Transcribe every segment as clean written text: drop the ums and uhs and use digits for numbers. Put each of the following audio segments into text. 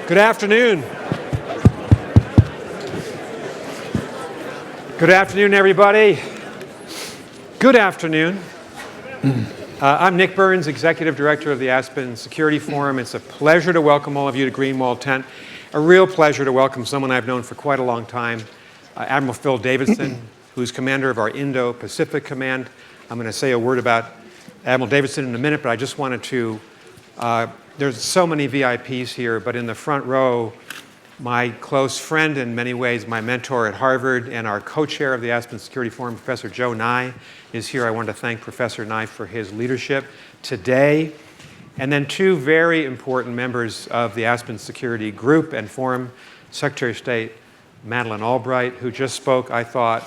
Good afternoon. Good afternoon, everybody. Good afternoon. I'm Nick Burns, Executive Director of the Aspen Security Forum. It's a pleasure to welcome all of you to Greenwald 10. A real pleasure to welcome someone I've known for quite a long time, Admiral Phil Davidson, who's commander of our Indo-Pacific Command. I'm going to say a word about Admiral Davidson in a minute, but I just wanted to there's so many VIPs here, but in the front row, my close friend in many ways, my mentor at Harvard and our co-chair of the Aspen Security Forum, Professor Joe Nye, is here. I want to thank Professor Nye for his leadership today. And then two very important members of the Aspen Security Group and Forum, Secretary of State Madeleine Albright, who just spoke, I thought,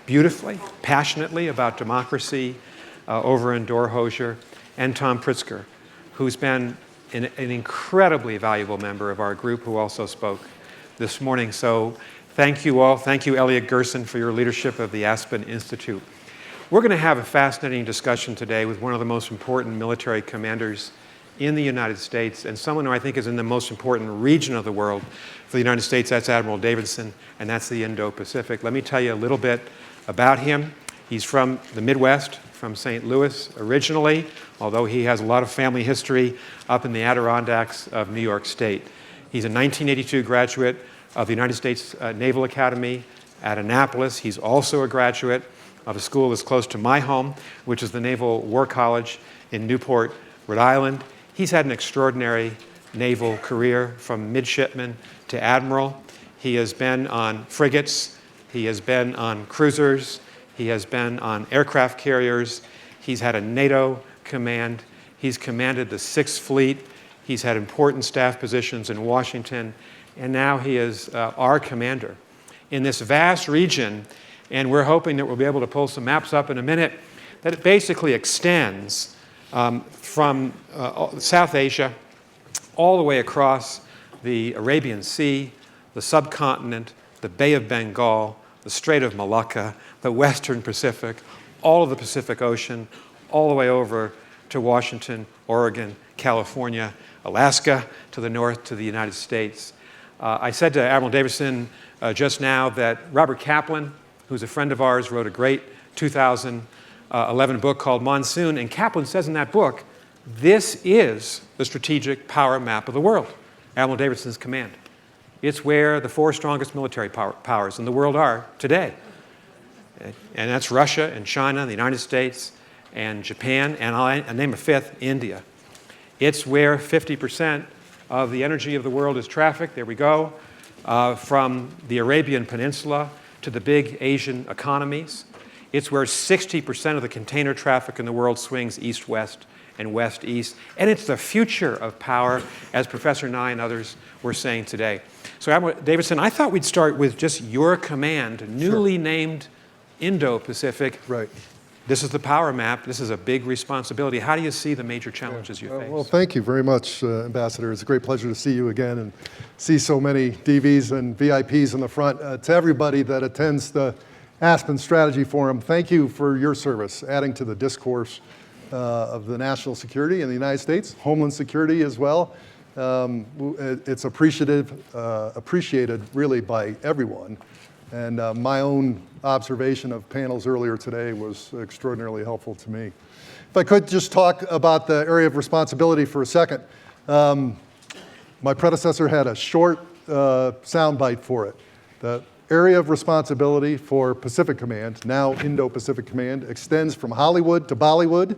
beautifully, passionately about democracy over in Dorhoesier, and Tom Pritzker, who's been an incredibly valuable member of our group who also spoke this morning. So thank you all. Thank you, Elliot Gerson, for your leadership of the Aspen Institute. We're going to have a fascinating discussion today with one of the most important military commanders in the United States and someone who I think is in the most important region of the world for the United States. That's Admiral Davidson, and that's the Indo-Pacific. Let me tell you a little bit about him. He's from the Midwest, from St. Louis originally, although he has a lot of family history up in the Adirondacks of New York State. He's a 1982 graduate of the United States Naval Academy at Annapolis. He's also a graduate of a school that's close to my home, which is the Naval War College in Newport, Rhode Island. He's had an extraordinary naval career from midshipman to admiral. He has been on frigates. He has been on cruisers. He has been on aircraft carriers. He's had a NATO command. He's commanded the 6th Fleet. He's had important staff positions in Washington. And now he is our commander in this vast region. And we're hoping that we'll be able to pull some maps up in a minute, that it basically extends from South Asia all the way across the Arabian Sea, the subcontinent, the Bay of Bengal, the Strait of Malacca, the Western Pacific, all of the Pacific Ocean, all the way over to Washington, Oregon, California, Alaska, to the north to the United States. I said to Admiral Davidson just now that Robert Kaplan, who's a friend of ours, wrote a great 2011 book called Monsoon, and Kaplan says in that book, this is the strategic power map of the world, Admiral Davidson's command. It's where the 4 strongest military powers in the world are today. And that's Russia and China, the United States, and Japan, and I'll name a 5th, India. It's where 50% of the energy of the world is trafficked. There we go. From the Arabian Peninsula to the big Asian economies. It's where 60% of the container traffic in the world swings east-west and west-east. And it's the future of power, as Professor Nye and others were saying today. So, Admiral Davidson, I thought we'd start with just your command, newly named Indo-Pacific. Right. This is the power map. This is a big responsibility. How do you see the major challenges you face? Well, thank you very much, Ambassador. It's a great pleasure to see you again and see so many DVs and VIPs in the front. To everybody that attends the Aspen Strategy Forum, thank you for your service, adding to the discourse of the national security in the United States, homeland security as well. It's appreciated really by everyone. And my own observation of panels earlier today was extraordinarily helpful to me. If I could just talk about the area of responsibility for a second. My predecessor had a short soundbite for it. The area of responsibility for Pacific Command, now Indo-Pacific Command, extends from Hollywood to Bollywood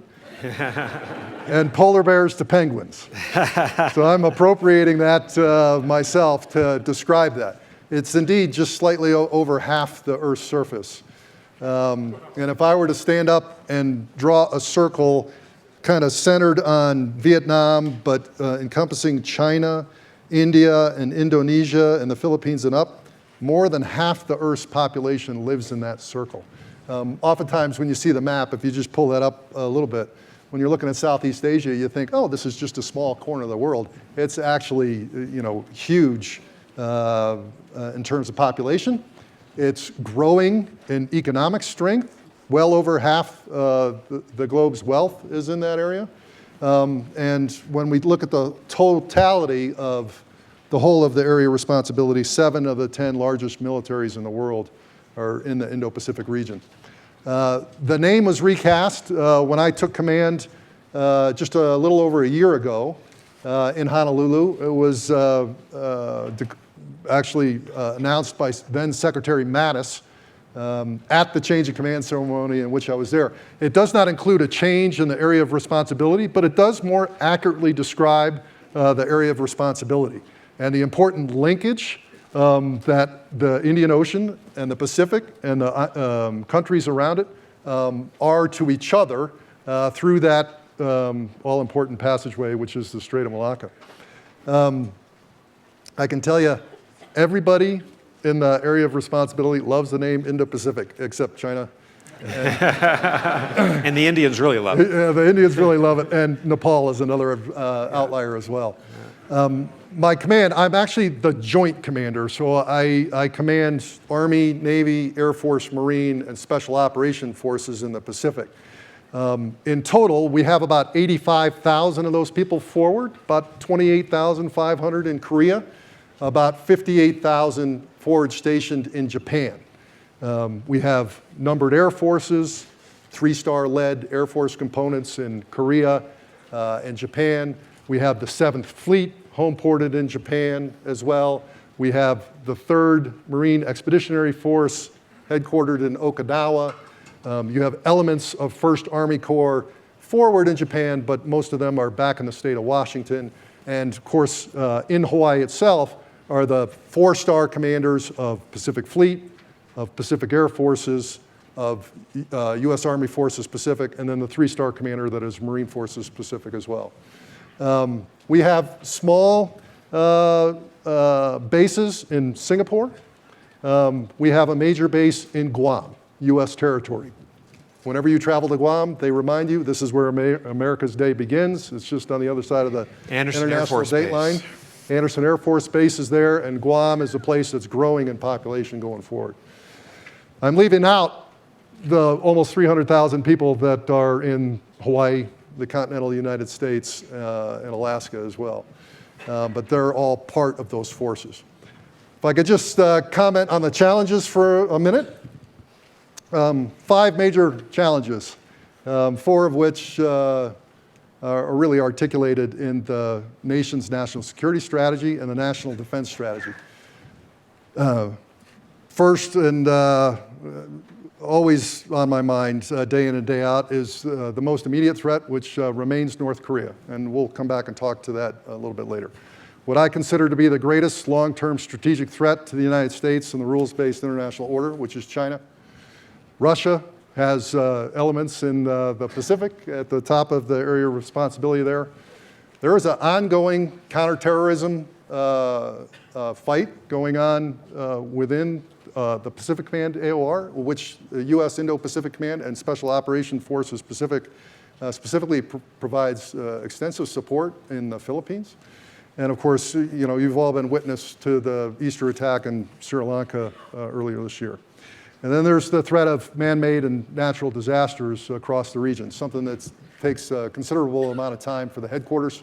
and polar bears to penguins. So I'm appropriating that myself to describe that. It's indeed just slightly over half the Earth's surface. And if I were to stand up and draw a circle kind of centered on Vietnam, but encompassing China, India, and Indonesia, and the Philippines and up, more than half the Earth's population lives in that circle. Oftentimes when you see the map, if you just pull that up a little bit, when you're looking at Southeast Asia, you think, oh, this is just a small corner of the world. It's actually, huge in terms of population. It's growing in economic strength. Well over half the globe's wealth is in that area. And when we look at the totality of the whole of the area of responsibility. 7 of the 10 largest militaries in the world are in the Indo-Pacific region. The name was recast when I took command just a little over a year ago in Honolulu. It was actually announced by then Secretary Mattis at the change of command ceremony in which I was there. It does not include a change in the area of responsibility, but it does more accurately describe the area of responsibility and the important linkage that the Indian Ocean and the Pacific and the countries around it are to each other through that all-important passageway, which is the Strait of Malacca. I can tell you, everybody in the area of responsibility loves the name Indo-Pacific, except China. And the Indians really love it. Yeah, the Indians really love it, and Nepal is another outlier as well. My command, I'm actually the joint commander, so I command Army, Navy, Air Force, Marine, and Special Operation Forces in the Pacific. In total, we have about 85,000 of those people forward, about 28,500 in Korea, about 58,000 forward stationed in Japan. We have numbered air forces, 3-star led Air Force components in Korea and Japan. We have the 7th Fleet home-ported in Japan as well. We have the 3rd Marine Expeditionary Force headquartered in Okinawa. You have elements of 1st Army Corps forward in Japan, but most of them are back in the state of Washington. And of course, in Hawaii itself are the 4-star commanders of Pacific Fleet, of Pacific Air Forces, of U.S. Army Forces Pacific, and then the 3-star commander that is Marine Forces Pacific as well. We have small bases in Singapore. We have a major base in Guam, U.S. territory. Whenever you travel to Guam, they remind you this is where America's day begins. It's just on the other side of the international date line. Anderson Air Force Base is there, and Guam is a place that's growing in population going forward. I'm leaving out the almost 300,000 people that are in Hawaii, the continental United States, and Alaska as well. But they're all part of those forces. If I could just comment on the challenges for a minute. 5 major challenges, 4 of which are really articulated in the nation's national security strategy and the national defense strategy. First, and always on my mind day in and day out, is the most immediate threat, which remains North Korea. And we'll come back and talk to that a little bit later. What I consider to be the greatest long-term strategic threat to the United States and the rules-based international order, which is China. Russia has elements in the Pacific at the top of the area of responsibility there. There is an ongoing counterterrorism fight going on within the Pacific Command AOR, which the U.S. Indo-Pacific Command and Special Operations Forces Pacific specifically provides extensive support in the Philippines. And of course, you know, you've all been witness to the Easter attack in Sri Lanka earlier this year. And then there's the threat of man-made and natural disasters across the region, something that takes a considerable amount of time for the headquarters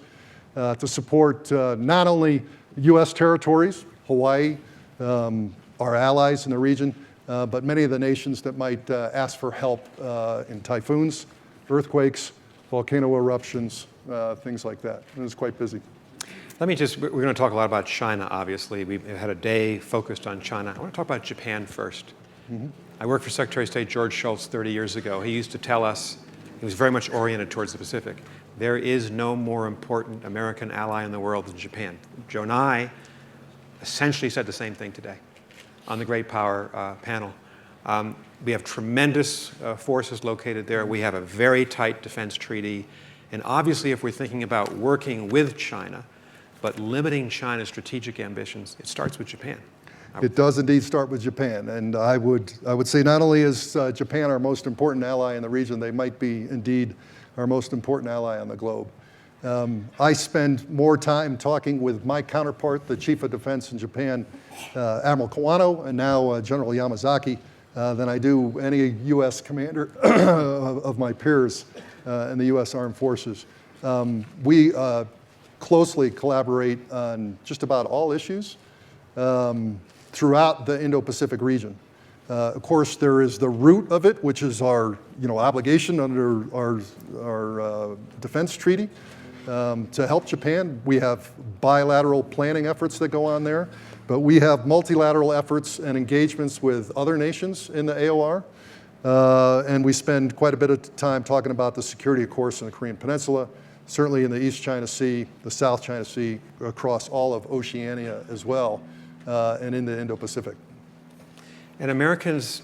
to support not only U.S. territories, Hawaii, our allies in the region, but many of the nations that might ask for help in typhoons, earthquakes, volcano eruptions, things like that. And it's quite busy. We're going to talk a lot about China, obviously. We've had a day focused on China. I want to talk about Japan first. Mm-hmm. I worked for Secretary of State George Shultz 30 years ago. He used to tell us, he was very much oriented towards the Pacific, there is no more important American ally in the world than Japan. Joe Nye essentially said the same thing today on the Great Power panel. We have tremendous forces located there. We have a very tight defense treaty. And obviously, if we're thinking about working with China, but limiting China's strategic ambitions, it starts with Japan. It does indeed start with Japan, and I would say not only is Japan our most important ally in the region, they might be indeed our most important ally on the globe. I spend more time talking with my counterpart, the Chief of Defense in Japan, Admiral Kawano, and now General Yamazaki, than I do any U.S. commander of my peers in the U.S. Armed Forces. We closely collaborate on just about all issues throughout the Indo-Pacific region. Of course, there is the root of it, which is our obligation under our defense treaty to help Japan. We have bilateral planning efforts that go on there, but we have multilateral efforts and engagements with other nations in the AOR. And we spend quite a bit of time talking about the security, of course, in the Korean Peninsula, certainly in the East China Sea, the South China Sea, across all of Oceania as well, and in the Indo-Pacific. And America's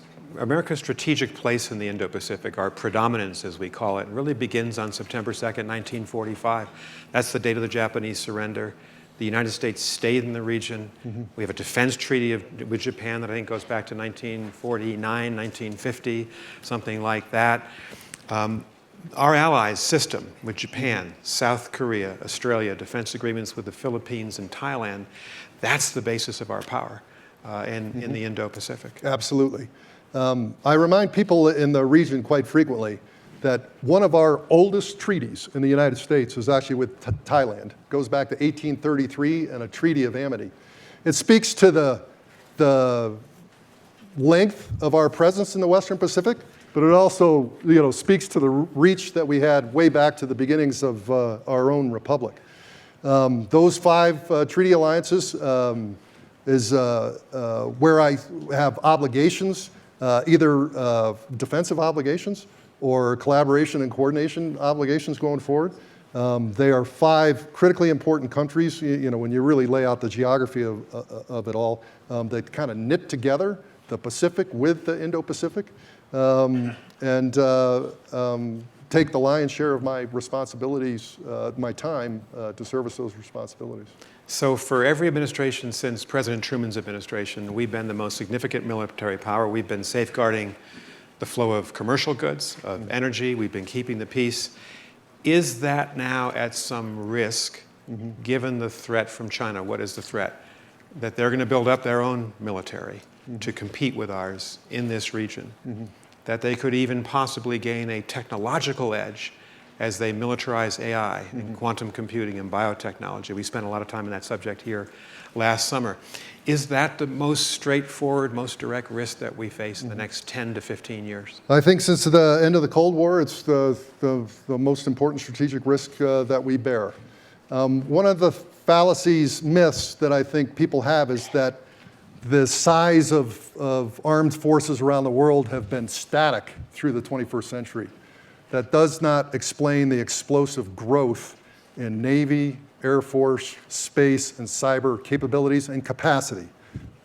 strategic place in the Indo-Pacific, our predominance as we call it, really begins on September 2nd, 1945. That's the date of the Japanese surrender. The United States stayed in the region. Mm-hmm. We have a defense treaty with Japan that I think goes back to 1949, 1950, something like that. Our allies system with Japan, South Korea, Australia, defense agreements with the Philippines and Thailand, that's the basis of our power in the Indo-Pacific. Absolutely. I remind people in the region quite frequently that one of our oldest treaties in the United States is actually with Thailand. It goes back to 1833 and a Treaty of Amity. It speaks to the length of our presence in the Western Pacific, but it also speaks to the reach that we had way back to the beginnings of our own republic. Those 5 treaty alliances is where I have obligations, either defensive obligations or collaboration and coordination obligations going forward. They are 5 critically important countries. When you really lay out the geography of it all, they kind of knit together the Pacific with the Indo-Pacific, and take the lion's share of my responsibilities, my time to service those responsibilities. So for every administration since President Truman's administration, we've been the most significant military power. We've been safeguarding the flow of commercial goods, of energy. We've been keeping the peace. Is that now at some risk, given the threat from China? What is the threat? That they're going to build up their own military to compete with ours in this region. That they could even possibly gain a technological edge as they militarize AI and quantum computing and biotechnology. We spent a lot of time on that subject here last summer. Is that the most straightforward, most direct risk that we face in the next 10 to 15 years? I think since the end of the Cold War, it's the most important strategic risk that we bear. One of the fallacies, myths that I think people have is that the size of armed forces around the world have been static through the 21st century. That does not explain the explosive growth in Navy, Air Force, space, and cyber capabilities and capacity.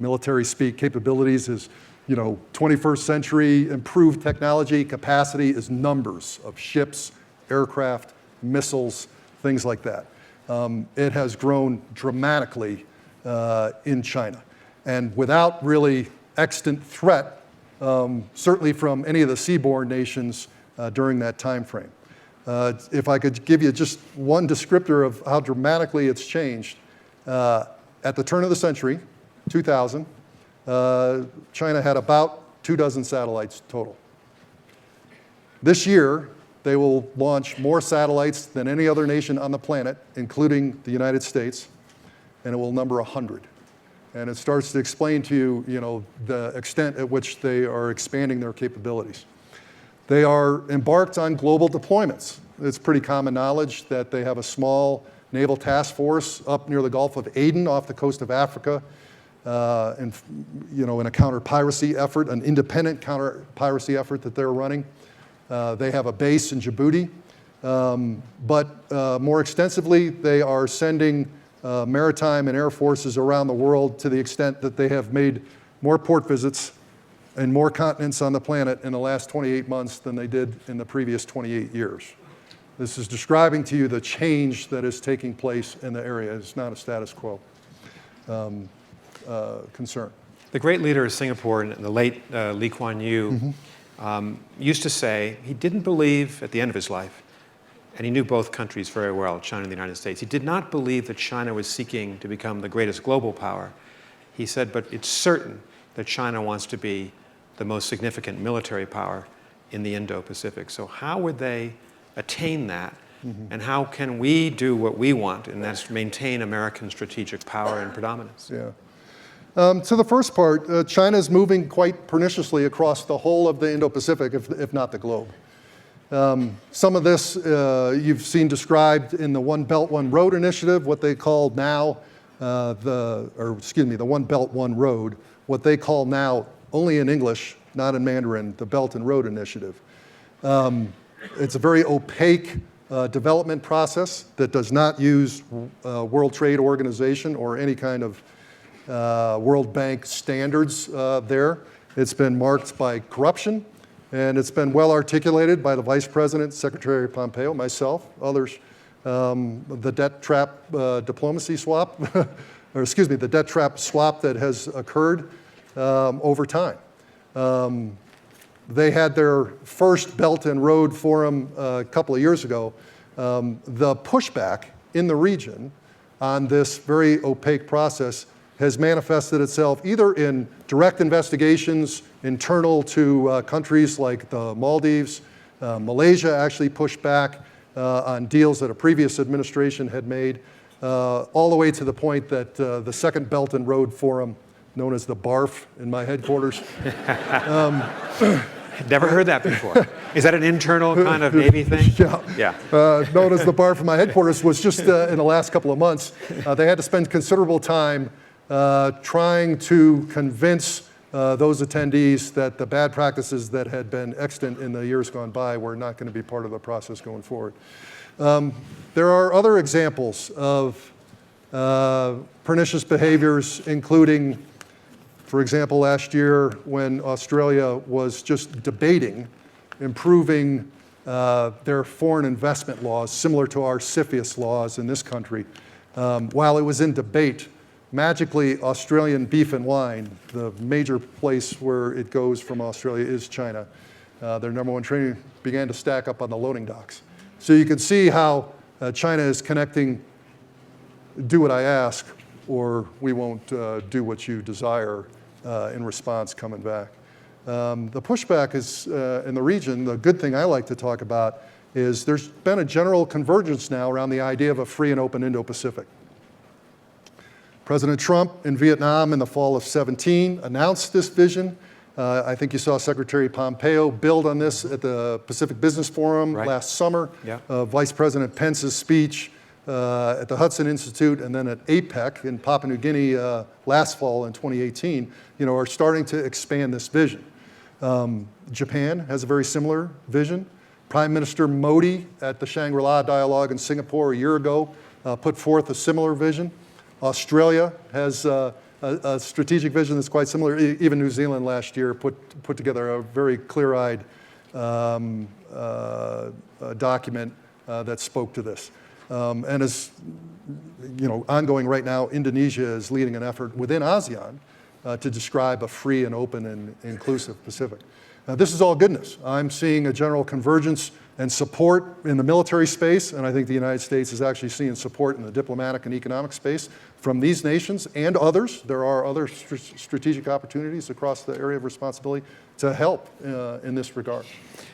Military speak, capabilities is 21st century improved technology. Capacity is numbers of ships, aircraft, missiles, things like that. It has grown dramatically in China. And without really extant threat, certainly from any of the seaborne nations during that time frame. If I could give you just one descriptor of how dramatically it's changed, at the turn of the century, 2000, China had about 24 satellites total. This year, they will launch more satellites than any other nation on the planet, including the United States, and it will number 100. And it starts to explain to you, the extent at which they are expanding their capabilities. They are embarked on global deployments. It's pretty common knowledge that they have a small naval task force up near the Gulf of Aden off the coast of Africa, in a counter-piracy effort, an independent counter-piracy effort that they're running. They have a base in Djibouti, but more extensively, they are sending maritime and air forces around the world to the extent that they have made more port visits and more continents on the planet in the last 28 months than they did in the previous 28 years. This is describing to you the change that is taking place in the area. It's not a status quo concern. The great leader of Singapore, the late Lee Kuan Yew, used to say he didn't believe at the end of his life, and he knew both countries very well, China and the United States. He did not believe that China was seeking to become the greatest global power. He said, but it's certain that China wants to be the most significant military power in the Indo-Pacific. So how would they attain that And how can we do what we want, and that's maintain American strategic power and predominance? Yeah. To the first part, China is moving quite perniciously across the whole of the Indo-Pacific, if not the globe. Some of this you've seen described in the One Belt, One Road initiative, what they call now the One Belt, One Road, what they call now, only in English, not in Mandarin, the Belt and Road Initiative. It's a very opaque development process that does not use World Trade Organization or any kind of World Bank standards there. It's been marked by corruption, and it's been well articulated by the Vice President, Secretary Pompeo, myself, others. The debt trap diplomacy swap, the debt trap swap that has occurred over time. They had their first Belt and Road Forum a couple of years ago. The pushback in the region on this very opaque process has manifested itself either in direct investigations internal to countries like the Maldives. Malaysia actually pushed back on deals that a previous administration had made, all the way to the point that the second Belt and Road Forum, known as the BARF in my headquarters. Never heard that before. Is that an internal kind of Navy thing? Yeah. Known as the BARF in my headquarters was just in the last couple of months. They had to spend considerable time trying to convince those attendees that the bad practices that had been extant in the years gone by were not going to be part of the process going forward. There are other examples of pernicious behaviors, including, for example, last year when Australia was just debating improving their foreign investment laws, similar to our CFIUS laws in this country. While it was in debate, magically, Australian beef and wine, the major place where it goes from Australia is China. Their number one train began to stack up on the loading docks. So you can see how China is connecting, do what I ask, or we won't do what you desire in response coming back. The pushback is in the region. The good thing I like to talk about is there's been a general convergence now around the idea of a free and open Indo-Pacific. President Trump in Vietnam in the fall of 2017 announced this vision. I think you saw Secretary Pompeo build on this at the Pacific Business Forum last summer. Yeah. Vice President Pence's speech at the Hudson Institute and then at APEC in Papua New Guinea last fall in 2018, are starting to expand this vision. Japan has a very similar vision. Prime Minister Modi at the Shangri-La Dialogue in Singapore a year ago put forth a similar vision. Australia has a strategic vision that's quite similar. Even New Zealand last year put together a very clear-eyed document that spoke to this. And as ongoing right now, Indonesia is leading an effort within ASEAN to describe a free and open and inclusive Pacific. Now, this is all goodness. I'm seeing a general convergence and support in the military space, and I think the United States is actually seeing support in the diplomatic and economic space from these nations and others. There are other strategic opportunities across the area of responsibility to help in this regard.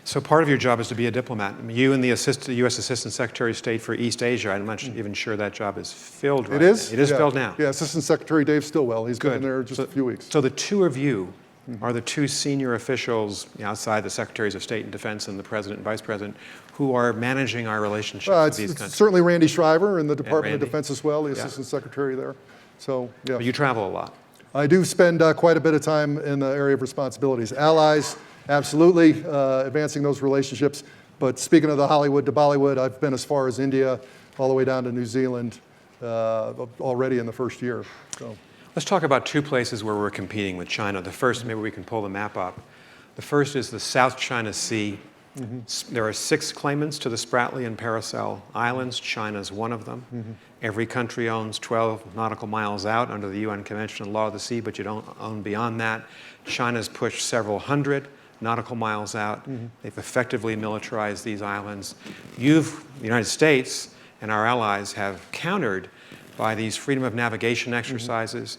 So part of your job is to be a diplomat. You and the U.S. Assistant Secretary of State for East Asia, I'm not even sure that job is filled right now. It is? It is filled now. Yeah, Assistant Secretary Dave Stillwell. He's been there just a few weeks. So the two of you are the two senior officials outside the Secretaries of State and Defense and the President and Vice President who are managing our relationship with these countries. Certainly Randy Shriver in the Department of Defense as well, the Assistant Secretary there. So, yeah. But you travel a lot. I do spend quite a bit of time in the area of responsibilities. Allies, absolutely, advancing those relationships. But speaking of the Hollywood to Bollywood, I've been as far as India, all the way down to New Zealand already in the first year. So. Let's talk about two places where we're competing with China. The first, maybe we can pull the map up. The first is the South China Sea. There are 6 claimants to the Spratly and Paracel Islands. China's one of them. Every country owns 12 nautical miles out under the UN Convention on the Law of the Sea, but you don't own beyond that. China's pushed several hundred nautical miles out. They've effectively militarized these islands. The United States and our allies have countered by these freedom of navigation exercises.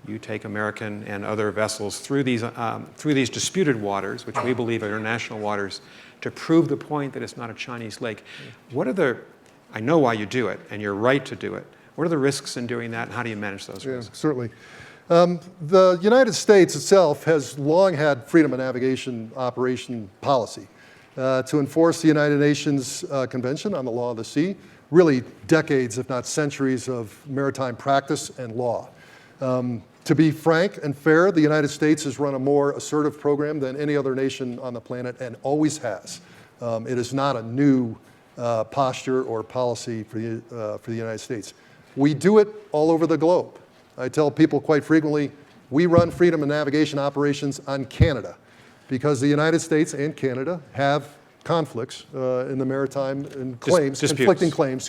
You take American and other vessels through these disputed waters, which we believe are international waters, to prove the point that it's not a Chinese lake. What are the I know why you do it, and you're right to do it. What are the risks in doing that, and how do you manage those risks? Certainly. The United States itself has long had freedom of navigation operation policy to enforce the United Nations Convention on the Law of the Sea, really decades, if not centuries, of maritime practice and law. To be frank and fair, the United States has run a more assertive program than any other nation on the planet and always has. It is not a new posture or policy for the United States. We do it all over the globe. I tell people quite frequently, we run freedom of navigation operations on Canada because the United States and Canada have conflicts in the maritime and claims, conflicting claims,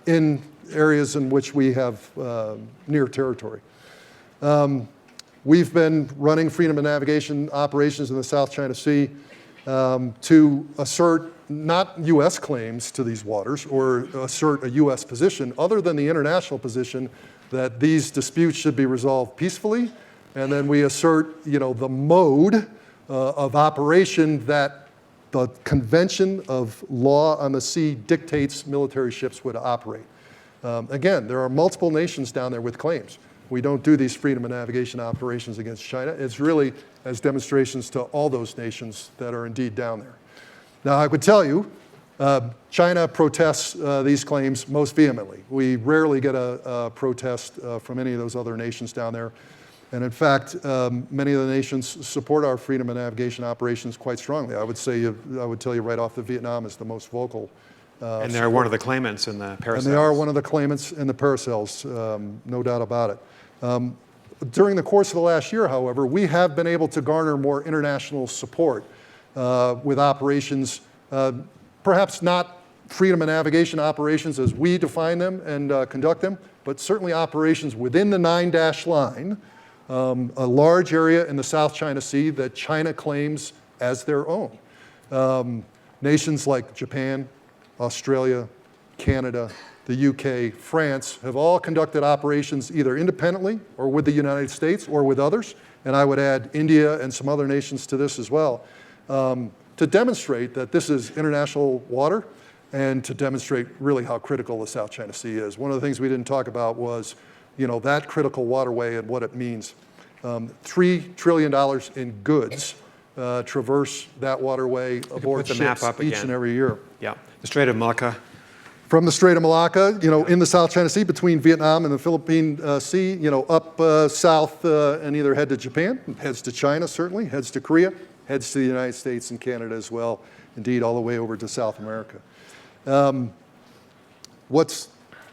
in areas in which we have near territory. We've been running freedom of navigation operations in the South China Sea to assert not U.S. claims to these waters or assert a U.S. position other than the international position that these disputes should be resolved peacefully, and then we assert, the mode of operation that the Convention of Law on the Sea dictates military ships would operate. Again, there are multiple nations down there with claims. We don't do these freedom of navigation operations against China. It's really as demonstrations to all those nations that are indeed down there. Now, I would tell you, China protests these claims most vehemently. We rarely get a protest from any of those other nations down there. And in fact, many of the nations support our freedom of navigation operations quite strongly. I would tell you right off that Vietnam is the most vocal. And they're one of the claimants in the Paracels. And they are one of the claimants in the Paracels, no doubt about it. During the course of the last year, however, we have been able to garner more international support with operations, perhaps not freedom of navigation operations as we define them and conduct them, but certainly operations within the 9-dash line, a large area in the South China Sea that China claims as their own. Nations like Japan, Australia, Canada, the UK, France have all conducted operations either independently or with the United States or with others, and I would add India and some other nations to this as well, to demonstrate that this is international water and to demonstrate really how critical the South China Sea is. One of the things we didn't talk about was, that critical waterway and what it means. $3 trillion in goods traverse that waterway aboard ships each and every year. Yeah, the Strait of Malacca. From the Strait of Malacca, in the South China Sea, between Vietnam and the Philippine Sea, up south and either head to Japan, heads to China certainly, heads to Korea, heads to the United States and Canada as well, indeed all the way over to South America. What's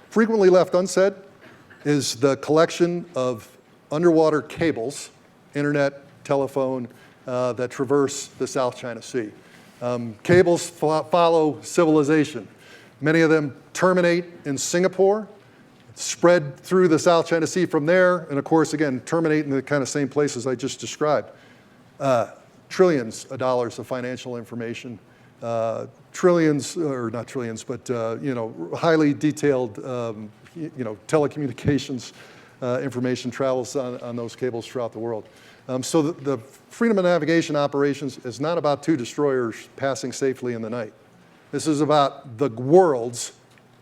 frequently left unsaid is the collection of underwater cables, internet, telephone, that traverse the South China Sea. Cables follow civilization. Many of them terminate in Singapore, spread through the South China Sea from there, and of course, again, terminate in the kind of same places I just described. Trillions of dollars of financial information, trillions, or not trillions, but highly detailed telecommunications information travels on those cables throughout the world. So the freedom of navigation operations is not about two destroyers passing safely in the night. This is about the world's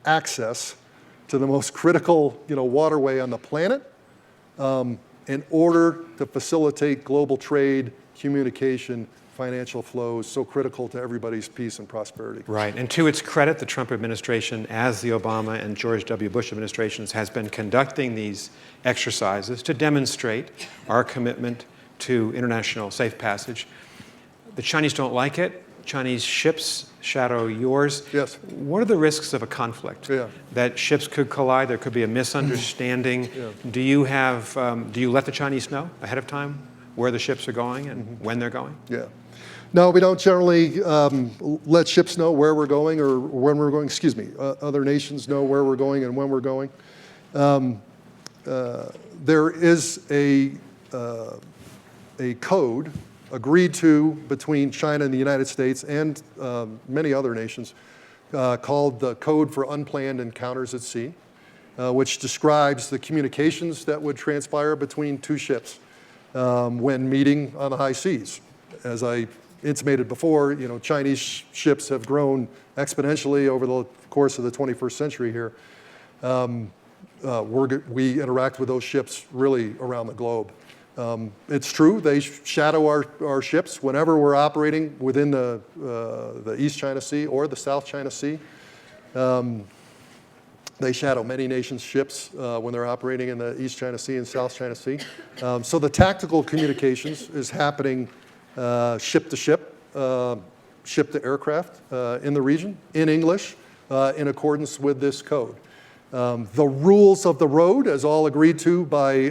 access to the most critical waterway on the planet in order to facilitate global trade, communication, financial flows, so critical to everybody's peace and prosperity. Right, and to its credit, the Trump administration, as the Obama and George W. Bush administrations, has been conducting these exercises to demonstrate our commitment to international safe passage. The Chinese don't like it. Chinese ships shadow yours. Yes. What are the risks of a conflict? Yeah. That ships could collide, there could be a misunderstanding. Yeah. Do you let the Chinese know ahead of time where the ships are going and when they're going? Yeah. No, we don't generally let ships know where we're going or when we're going. Other nations know where we're going and when we're going. There is a code agreed to between China and the United States and many other nations called the Code for Unplanned Encounters at Sea, which describes the communications that would transpire between two ships when meeting on the high seas. As I intimated before, Chinese ships have grown exponentially over the course of the 21st century here. We interact with those ships really around the globe. It's true, they shadow our ships whenever we're operating within the East China Sea or the South China Sea. They shadow many nations' ships when they're operating in the East China Sea and South China Sea. So the tactical communications is happening ship to ship, ship to aircraft in the region, in English, in accordance with this code. The rules of the road, as all agreed to by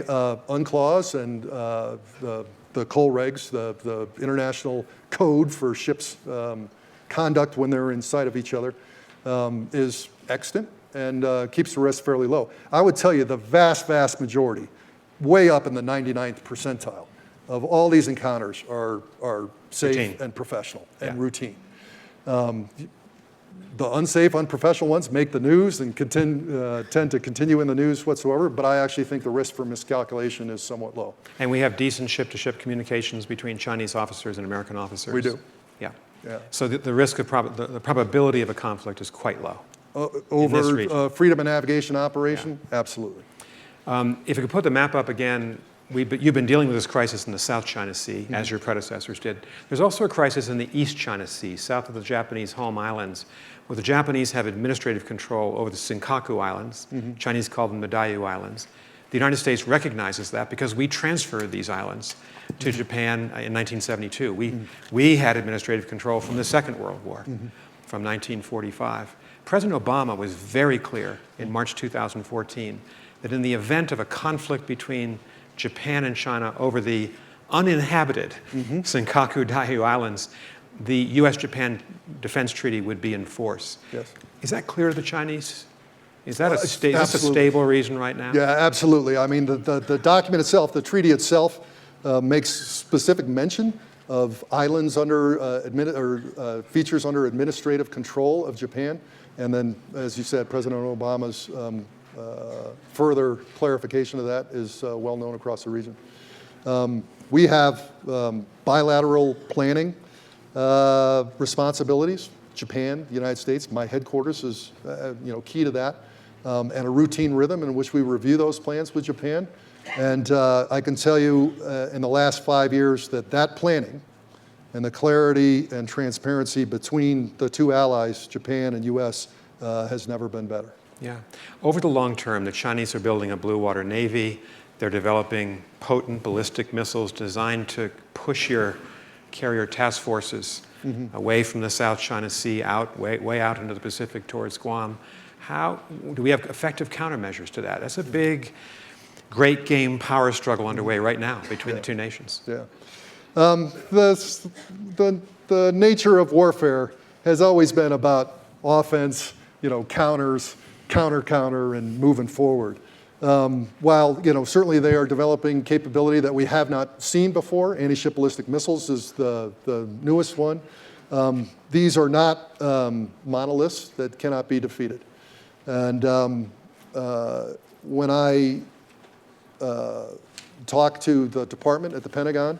UNCLOS and the COL regs, the international code for ships' conduct when they're in sight of each other, is extant and keeps the risk fairly low. I would tell you the vast, vast majority, way up in the 99th percentile, of all these encounters are safe routine and professional and routine. The unsafe, unprofessional ones make the news and tend to continue in the news whatsoever, but I actually think the risk for miscalculation is somewhat low. And we have decent ship-to-ship communications between Chinese officers and American officers. We do. Yeah. Yeah. So the risk of the probability of a conflict is quite low. Over freedom of navigation operation, absolutely. If you could put the map up again, you've been dealing with this crisis in the South China Sea, as your predecessors did. There's also a crisis in the East China Sea, south of the Japanese home islands, where the Japanese have administrative control over the Senkaku Islands. Chinese call them the Diaoyu Islands. The United States recognizes that because we transferred these islands to Japan in 1972. We had administrative control from the Second World War, from 1945. President Obama was very clear in March 2014 that in the event of a conflict between Japan and China over the uninhabited Senkaku Diaoyu Islands, the U.S.-Japan Defense Treaty would be in force. Yes. Is that clear to the Chinese? Is that is this a stable reason right now? Yeah, absolutely. I mean, the document itself, the treaty itself, makes specific mention of islands under features under administrative control of Japan. And then, as you said, President Obama's further clarification of that is well known across the region. We have bilateral planning responsibilities. Japan, the United States, my headquarters is key to that, and a routine rhythm in which we review those plans with Japan. And I can tell you in the last 5 years that planning and the clarity and transparency between the two allies, Japan and U.S., has never been better. Yeah. Over the long term, the Chinese are building a blue water navy. They're developing potent ballistic missiles designed to push your carrier task forces away from the South China Sea, way out into the Pacific towards Guam. How do we have effective countermeasures to that? That's a big, great game power struggle underway right now between the two nations. Yeah. The nature of warfare has always been about offense, counters, counter, and moving forward. While certainly they are developing capability that we have not seen before. Anti-ship ballistic missiles is the newest one. These are not monoliths that cannot be defeated. And when I talk to the department at the Pentagon,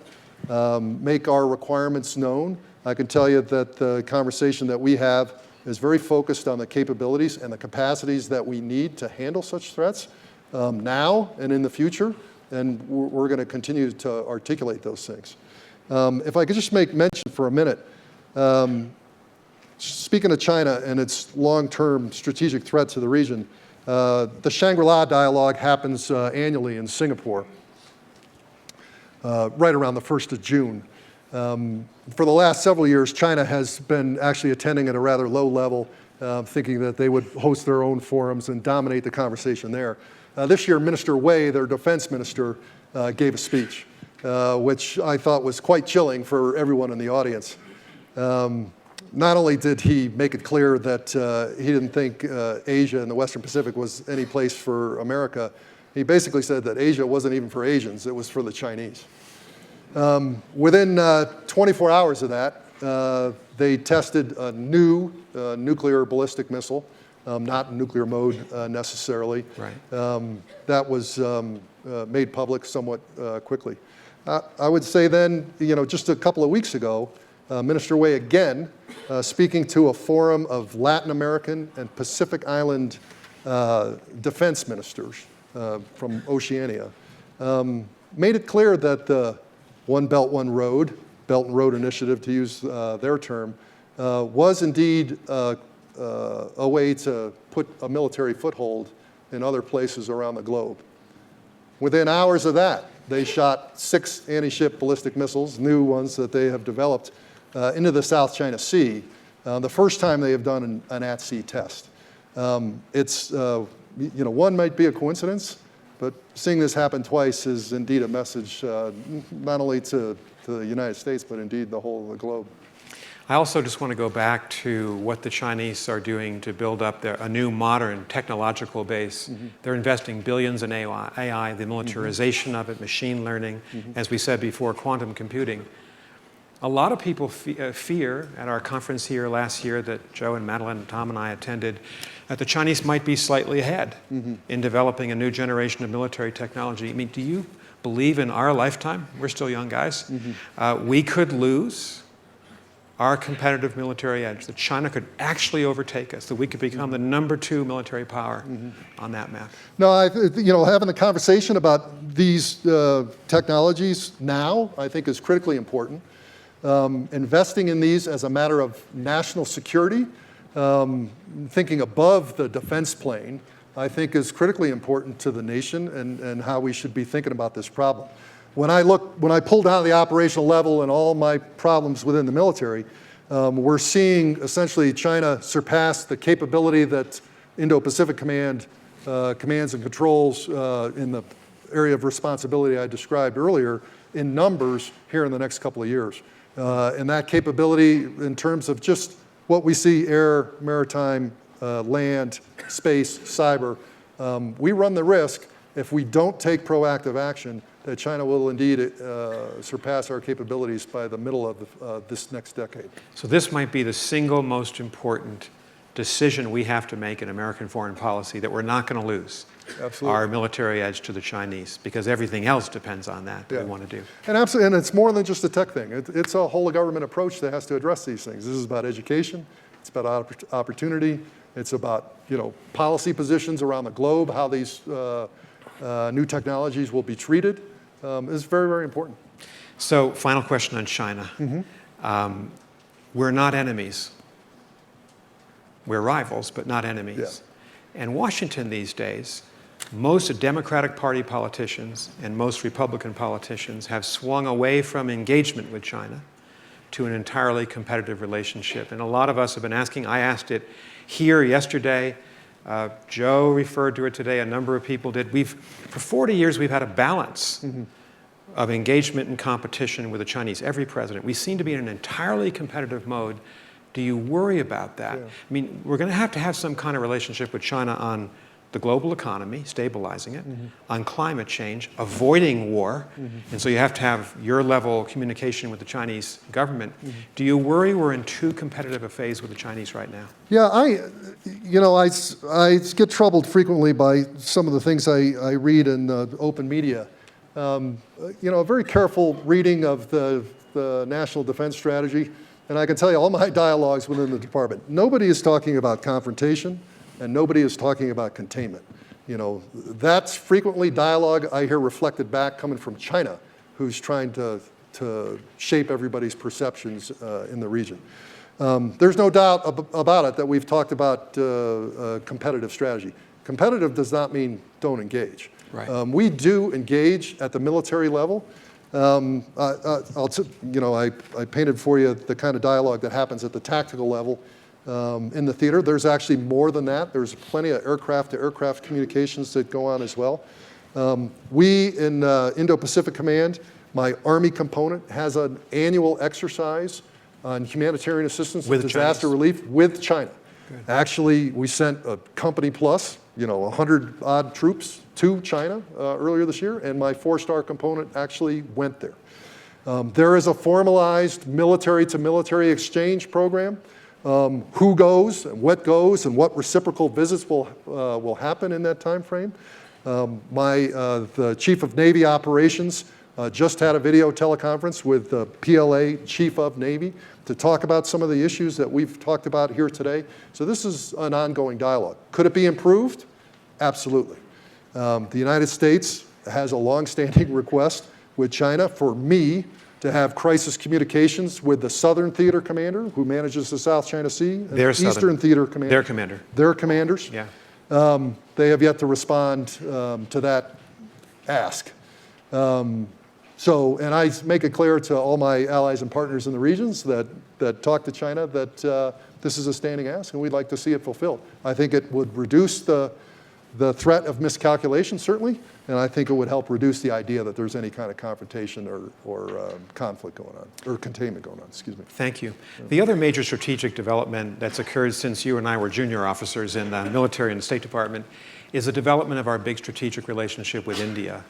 make our requirements known, I can tell you that the conversation that we have is very focused on the capabilities and the capacities that we need to handle such threats now and in the future, and we're going to continue to articulate those things. If I could just make mention for a minute, speaking of China and its long-term strategic threat to the region, the Shangri-La Dialogue happens annually in Singapore, right around the 1st of June. For the last several years, China has been actually attending at a rather low level, thinking that they would host their own forums and dominate the conversation there. This year, Minister Wei, their defense minister, gave a speech, which I thought was quite chilling for everyone in the audience. Not only did he make it clear that he didn't think Asia and the Western Pacific was any place for America, he basically said that Asia wasn't even for Asians, it was for the Chinese. Within 24 hours of that, they tested a new nuclear ballistic missile, not in nuclear mode necessarily. Right. That was made public somewhat quickly. I would say then, just a couple of weeks ago, Minister Wei again, speaking to a forum of Latin American and Pacific Island defense ministers from Oceania, made it clear that the One Belt, One Road, Belt and Road Initiative to use their term, was indeed a way to put a military foothold in other places around the globe. Within hours of that, they shot 6 anti-ship ballistic missiles, new ones that they have developed, into the South China Sea, the first time they have done an at-sea test. One might be a coincidence, but seeing this happen twice is indeed a message not only to the United States, but indeed the whole of the globe. I also just want to go back to what the Chinese are doing to build up a new modern technological base. They're investing billions in AI, the militarization of it, machine learning, as we said before, quantum computing. A lot of people fear at our conference here last year that Joe and Madeline and Tom and I attended that the Chinese might be slightly ahead in developing a new generation of military technology. I mean, do you believe in our lifetime? We're still young guys. We could lose our competitive military edge, that China could actually overtake us, that we could become the -- 2 military power on that map. No, having the conversation about these technologies now, I think, is critically important. Investing in these as a matter of national security, thinking above the defense plane, I think is critically important to the nation and how we should be thinking about this problem. When I pull down the operational level and all my problems within the military, we're seeing essentially China surpass the capability that Indo-Pacific Command commands and controls in the area of responsibility I described earlier in numbers here in the next couple of years. And that capability in terms of just what we see, air, maritime, land, space, cyber, we run the risk, if we don't take proactive action, that China will indeed surpass our capabilities by the middle of this next decade. So this might be the single most important decision we have to make in American foreign policy, that we're not going to lose our military edge to the Chinese, because everything else depends on that we want to do. And absolutely, and it's more than just a tech thing. It's a whole of government approach that has to address these things. This is about education. It's about opportunity. It's about policy positions around the globe, how these new technologies will be treated. Is very, very important. So, final question on China. We're not enemies. We're rivals, but not enemies. Yeah. And Washington these days, most Democratic Party politicians and most Republican politicians have swung away from engagement with China to an entirely competitive relationship. And a lot of us have been asking, I asked it here yesterday, Joe referred to it today, a number of people did. For 40 years, we've had a balance of engagement and competition with the Chinese, every president. We seem to be in an entirely competitive mode. Do you worry about that? Yeah. I mean, we're going to have some kind of relationship with China on the global economy, stabilizing it, on climate change, avoiding war, and so you have to have your level communication with the Chinese government. Do you worry we're in too competitive a phase with the Chinese right now? Yeah, I get troubled frequently by some of the things I read in the open media. A very careful reading of the National Defense Strategy, and I can tell you all my dialogues within the department, nobody is talking about confrontation, and nobody is talking about containment. That's frequently dialogue I hear reflected back coming from China, who's trying to shape everybody's perceptions in the region. There's no doubt about it that we've talked about competitive strategy. Competitive does not mean don't engage. Right. We do engage at the military level. I painted for you the kind of dialogue that happens at the tactical level. In the theater. There's actually more than that. There's plenty of aircraft-to-aircraft communications that go on as well. We in Indo-Pacific Command, my Army component has an annual exercise on humanitarian assistance and disaster relief with China. Good. Actually, we sent a company plus, 100-odd troops to China earlier this year, and my 4-star component actually went there. There is a formalized military-to-military exchange program. Who goes and what reciprocal visits will happen in that time frame. The Chief of Navy Operations Just had a video teleconference with the PLA Chief of Navy to talk about some of the issues that we've talked about here today. So this is an ongoing dialogue. Could it be improved? Absolutely. The United States has a long-standing request with China for me to have crisis communications with the Southern Theater Commander, who manages the South China Sea, and Eastern Theater Commander. Their commander. Their commanders. Yeah. They have yet to respond to that ask. And I make it clear to all my allies and partners in the regions that talk to China that this is a standing ask, and we'd like to see it fulfilled. I think it would reduce the threat of miscalculation, certainly, and I think it would help reduce the idea that there's any kind of confrontation or conflict going on, or containment going on, excuse me. Thank you. The other major strategic development that's occurred since you and I were junior officers in the military and the State Department is the development of our big strategic relationship with India.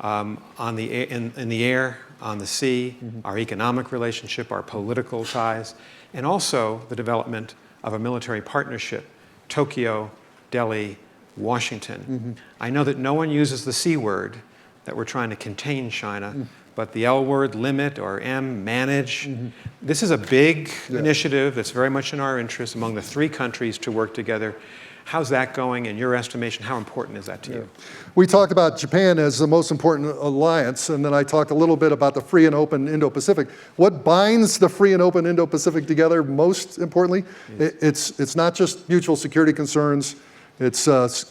On in the air, on the sea, our economic relationship, our political ties, and also the development of a military partnership, Tokyo, Delhi, Washington. I know that no one uses the C word, that we're trying to contain China, but the L word, limit, or M, manage. This is a big initiative that's very much in our interest among the three countries to work together. How's that going in your estimation? How important is that to you? We talked about Japan as the most important alliance, and then I talked a little bit about the free and open Indo-Pacific. What binds the free and open Indo-Pacific together most importantly, it's not just mutual security concerns. It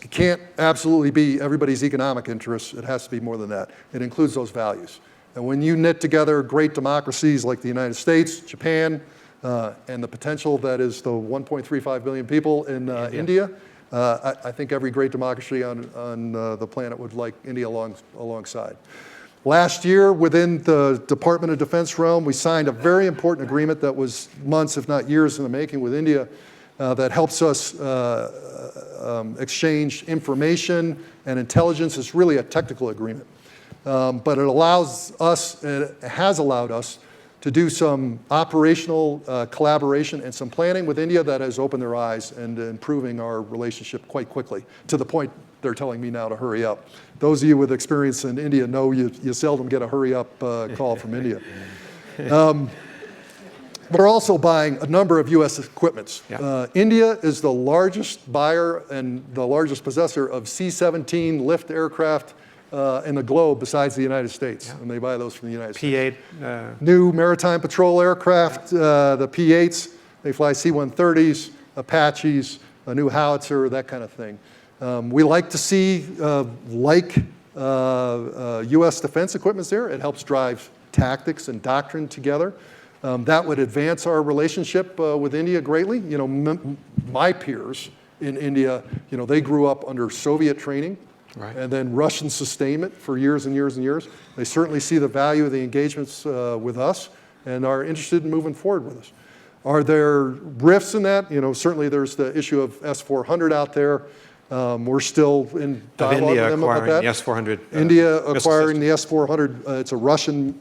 can't absolutely be everybody's economic interests. It has to be more than that. It includes those values. And when you knit together great democracies like the United States, Japan, and the potential that is the 1.35 billion people in India, I think every great democracy on the planet would like India alongside. Last year, within the Department of Defense realm, we signed a very important agreement that was months, if not years in the making with India, that helps us exchange information and intelligence. It's really a technical agreement. But it allows us, it has allowed us to do some operational collaboration and some planning with India that has opened their eyes and improving our relationship quite quickly, to the point they're telling me now to hurry up. Those of you with experience in India know you seldom get a hurry up call from India. We're also buying a number of U.S. equipments. India is the largest buyer and the largest possessor of C-17 lift aircraft in the globe besides the United States, and they buy those from the United States. P-8. New maritime patrol aircraft, the P-8s, they fly C-130s, Apaches, a new howitzer, that kind of thing. We like to see, U.S. defense equipment there. It helps drive tactics and doctrine together. That would advance our relationship with India greatly. You know, my peers in India, you know, they grew up under Soviet training. Right. And then Russian sustainment for years and years and years. They certainly see the value of the engagements with us and are interested in moving forward with us. Are there rifts in that? You know, certainly there's the issue of S-400 out there. We're still in dialogue with them about that. The S-400. India acquiring the S-400. It's a Russian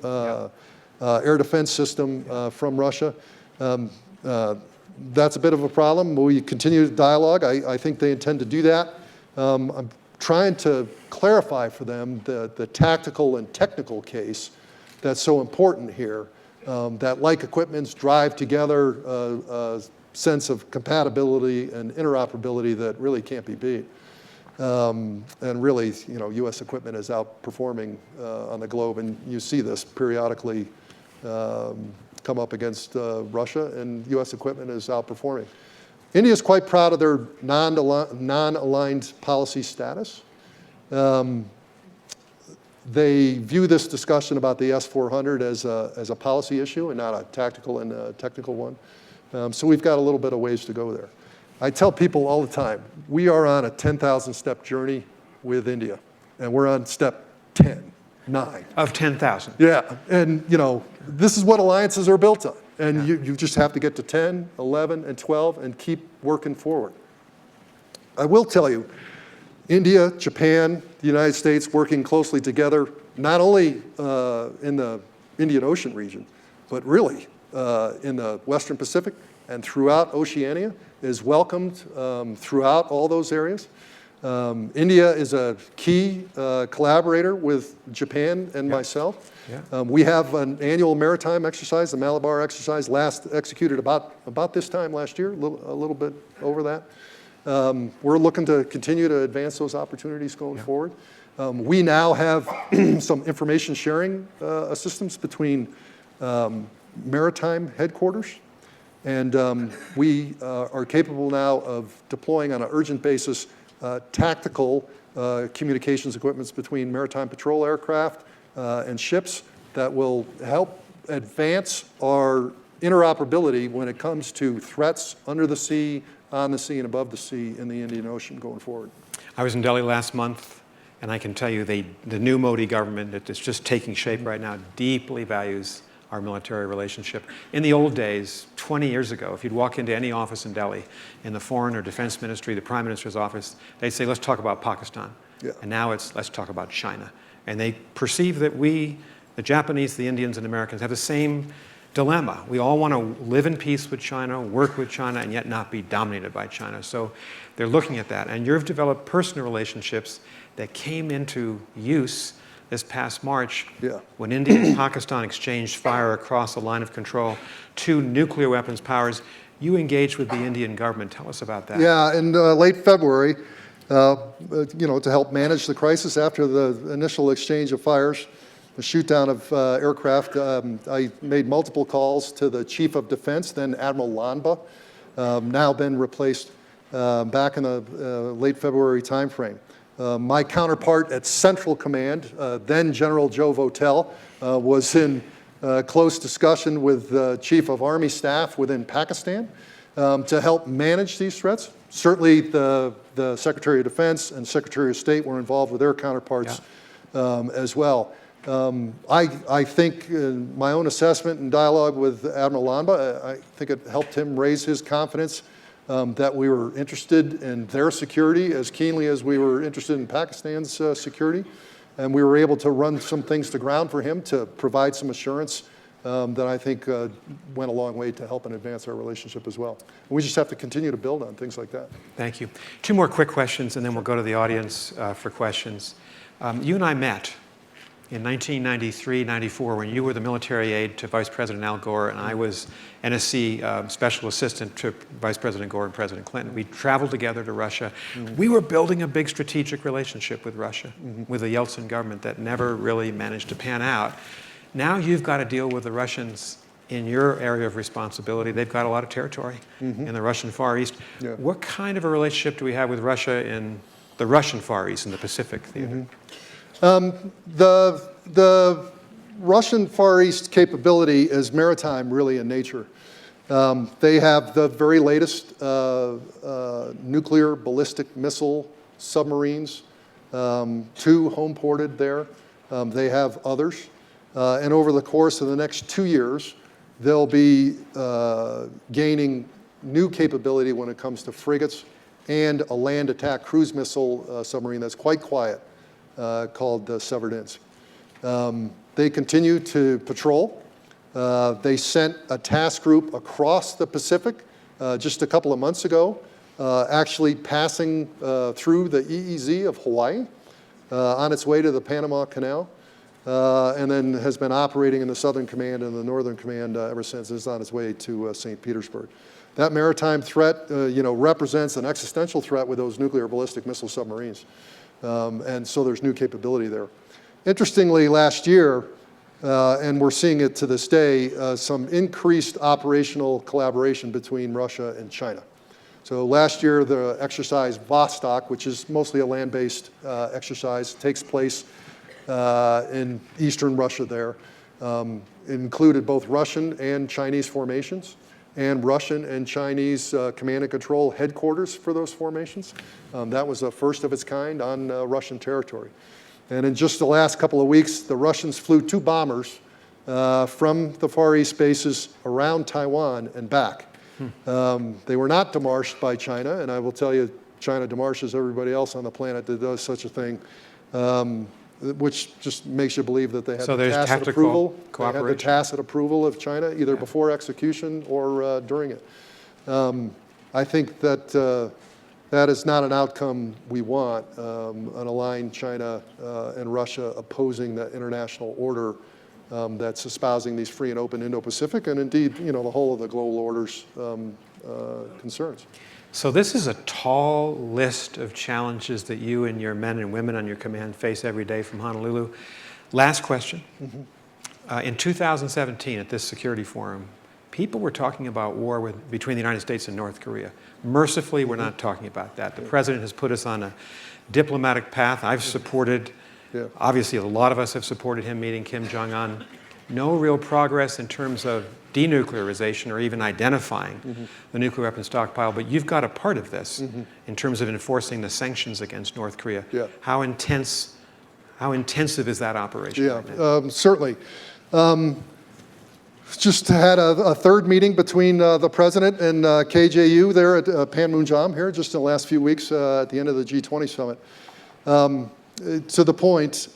air defense system from Russia. That's a bit of a problem. We continue dialogue. I think they intend to do that. I'm trying to clarify for them the tactical and technical case that's so important here, that like equipments drive together a sense of compatibility and interoperability that really can't be beat. And really, you know, U.S. equipment is outperforming on the globe, and you see this periodically come up against Russia, and U.S. equipment is outperforming. India is quite proud of their non-aligned policy status. They view this discussion about the S-400 as a policy issue and not a tactical and technical one. So we've got a little bit of ways to go there. I tell people all the time, we are on a 10,000-step journey with India, and we're on step 10, 9. Of 10,000. Yeah, and you know, this is what alliances are built on. And you just have to get to 10, 11, and 12 and keep working forward. I will tell you, India, Japan, the United States working closely together, not only in the Indian Ocean region, but really in the Western Pacific and throughout Oceania, is welcomed throughout all those areas. India is a key collaborator with Japan and myself. Yeah. We have an annual maritime exercise, the Malabar exercise, last executed about this time last year, a little bit over that. We're looking to continue to advance those opportunities going forward. We now have some information sharing systems between maritime headquarters, and we are capable now of deploying on an urgent basis tactical communications equipments between maritime patrol aircraft and ships that will help advance our interoperability when it comes to threats under the sea, on the sea, and above the sea in the Indian Ocean going forward. I was in Delhi last month, and I can tell you the new Modi government that is just taking shape right now deeply values our military relationship. In the old days, 20 years ago, if you'd walk into any office in Delhi, in the Foreign or Defense Ministry, the Prime Minister's office, they'd say, let's talk about Pakistan. Yeah. And now it's, let's talk about China. And they perceive that we, the Japanese, the Indians, and Americans, have the same dilemma. We all want to live in peace with China, work with China, and yet not be dominated by China. So they're looking at that. And you've developed personal relationships that came into use this past March, when India and Pakistan exchanged fire across the line of control, two nuclear weapons powers. You engaged with the Indian government. Tell us about that. Yeah, in late February, to help manage the crisis after the initial exchange of fires, the shoot down of aircraft, I made multiple calls to the Chief of Defense, then Admiral Lanba, now been replaced back in the late February timeframe. My counterpart at Central Command, then General Joe Votel, was in close discussion with the Chief of Army Staff within Pakistan to help manage these threats. Certainly the Secretary of Defense and Secretary of State were involved with their counterparts as well. I think in my own assessment and dialogue with Admiral Lanba, I think it helped him raise his confidence that we were interested in their security as keenly as we were interested in Pakistan's security. And we were able to run some things to ground for him to provide some assurance that I think went a long way to help and advance our relationship as well. And we just have to continue to build on things like that. Thank you. Two more quick questions, and then we'll go to the audience for questions. You and I met in 1993-94 when you were the military aide to Vice President Al Gore, and I was NSC Special Assistant to Vice President Gore and President Clinton. We traveled together to Russia. We were building a big strategic relationship with Russia, with the Yeltsin government that never really managed to pan out. Now you've got to deal with the Russians in your area of responsibility. They've got a lot of territory in the Russian Far East. What kind of a relationship do we have with Russia in the Russian Far East, in the Pacific theater? The Russian Far East capability is maritime, really, in nature. They have the very latest nuclear ballistic missile submarines, two home-ported there. They have others. And over the course of the next 2 years, they'll be gaining new capability when it comes to frigates and a land attack cruise missile submarine that's quite quiet, called Severdins. They continue to patrol. They sent a task group across the Pacific just a couple of months ago, actually passing through the EEZ of Hawaii on its way to the Panama Canal, and then has been operating in the Southern Command and the Northern Command ever since. It's on its way to St. Petersburg. That maritime threat, represents an existential threat with those nuclear ballistic missile submarines. And so there's new capability there. Interestingly, last year, and we're seeing it to this day, some increased operational collaboration between Russia and China. So last year, the exercise Vostok, which is mostly a land-based exercise, takes place in eastern Russia there. It included both Russian and Chinese formations, and Russian and Chinese command and control headquarters for those formations. That was the first of its kind on Russian territory. And in just the last couple of weeks, the Russians flew two bombers from the Far East bases around Taiwan and back. They were not demarched by China, and I will tell you, China demarshes everybody else on the planet that does such a thing, which just makes you believe that they had the tacit approval. They had the tacit approval of China, either before execution or during it. I think that that is not an outcome we want, an aligned China and Russia opposing the international order that's espousing these free and open Indo-Pacific, and indeed, the whole of the global order's concerns. So this is a tall list of challenges that you and your men and women on your command face every day from Honolulu. Last question. In 2017, at this security forum, people were talking about war between the United States and North Korea. Mercifully, we're not talking about that. The president has put us on a diplomatic path. I've supported, obviously a lot of us have supported him meeting Kim Jong-un. No real progress in terms of denuclearization or even identifying the nuclear weapons stockpile, but you've got a part of this in terms of enforcing the sanctions against North Korea. How intensive is that operation? Right now? Certainly. Just had a third meeting between the president and KJU there at Panmunjom here just in the last few weeks at the end of the G20 summit. To the point,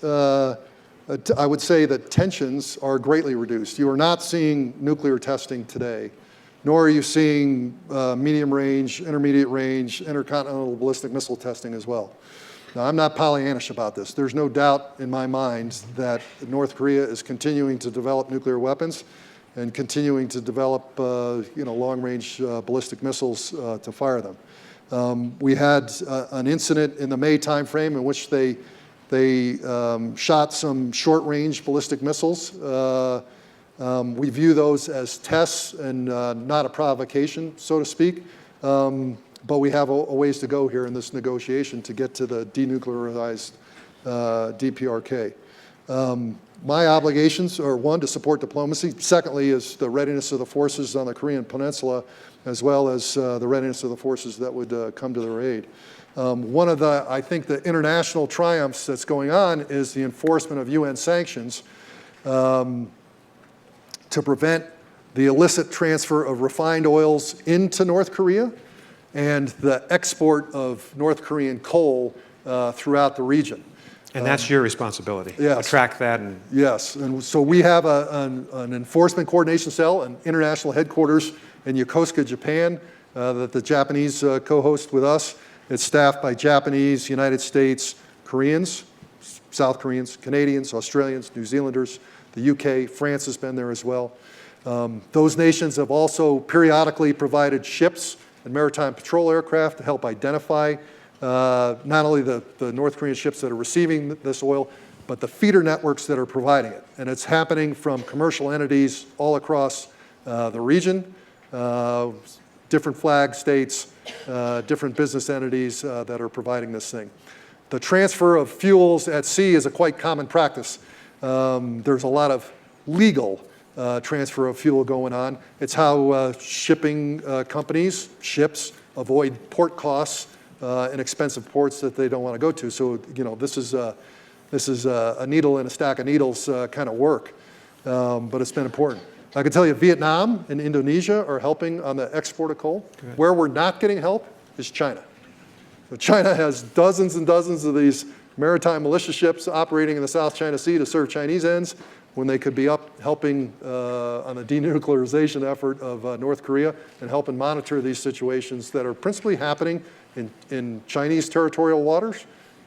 I would say that tensions are greatly reduced. You are not seeing nuclear testing today, nor are you seeing medium range, intermediate range, intercontinental ballistic missile testing as well. Now, I'm not Pollyannish about this. There's no doubt in my mind that North Korea is continuing to develop nuclear weapons and continuing to develop long-range ballistic missiles to fire them. We had an incident in the May timeframe in which they shot some short-range ballistic missiles. We view those as tests and not a provocation, so to speak. But we have a ways to go here in this negotiation to get to the denuclearized DPRK. My obligations are, one, to support diplomacy. Secondly, is the readiness of the forces on the Korean Peninsula, as well as the readiness of the forces that would come to their aid. One of the, I think, the international triumphs that's going on is the enforcement of UN sanctions to prevent the illicit transfer of refined oils into North Korea and the export of North Korean coal throughout the region. And that's your responsibility. Yes. To track that. And yes, and so we have an enforcement coordination cell, an international headquarters in Yokosuka, Japan, that the Japanese co-host with us. It's staffed by Japanese, United States, Koreans, South Koreans, Canadians, Australians, New Zealanders, the UK, France has been there as well. Those nations have also periodically provided ships and maritime patrol aircraft to help identify not only the North Korean ships that are receiving this oil, but the feeder networks that are providing it. And it's happening from commercial entities all across the region, different flag states, different business entities that are providing this thing. The transfer of fuels at sea is a quite common practice. There's a lot of legal transfer of fuel going on. It's how shipping companies, ships, avoid port costs in expensive ports that they don't want to go to. So, this is a needle in a stack of needles kind of work, but it's been important. I can tell you Vietnam and Indonesia are helping on the export of coal. Good. Where we're not getting help is China. So China has dozens and dozens of these maritime militia ships operating in the South China Sea to serve Chinese ends when they could be up helping on the denuclearization effort of North Korea and helping monitor these situations that are principally happening in Chinese territorial waters,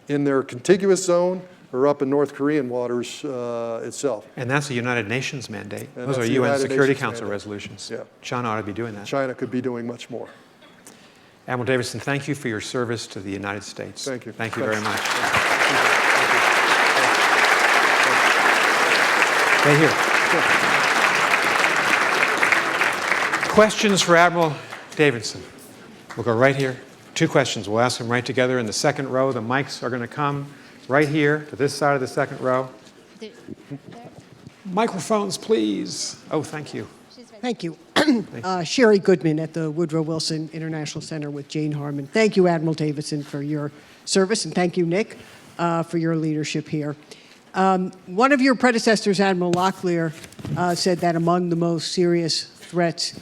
in their contiguous zone, or up in North Korean waters itself. And that's a United Nations mandate. And those are that's the UN United Security Nations Council mandate. resolutions. Yeah. China ought to be doing that. China could be doing much more. Admiral Davidson, thank you for your service to the United States. Thank you. Thank you Thanks. very much. Right here. Questions for Admiral Davidson? We'll go right here. 2 questions. We'll ask them right together in the second row. The mics are going to come right here to this side of the second row. Microphones, please. Oh, thank you. Thank you. Sherry Goodman at the Woodrow Wilson International Center with Jane Harmon. Thank you, Admiral Davidson, for your service, and thank you, Nick, for your leadership here. One of your predecessors, Admiral Locklear, said that among the most serious threats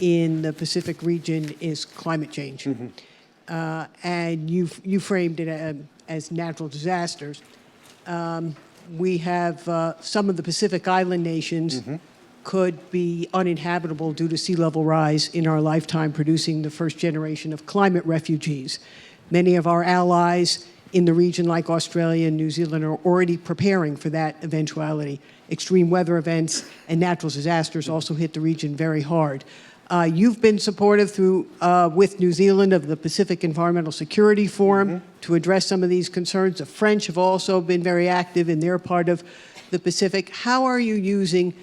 in the Pacific region is climate change. And you framed it as natural disasters. We have some of the Pacific Island nations could be uninhabitable due to sea level rise in our lifetime, producing the first generation of climate refugees. Many of our allies in the region, like Australia and New Zealand, are already preparing for that eventuality. Extreme weather events and natural disasters also hit the region very hard. You've been supportive with New Zealand of the Pacific Environmental Security Forum to address some of these concerns. The French have also been very active in their part of the Pacific. How are you using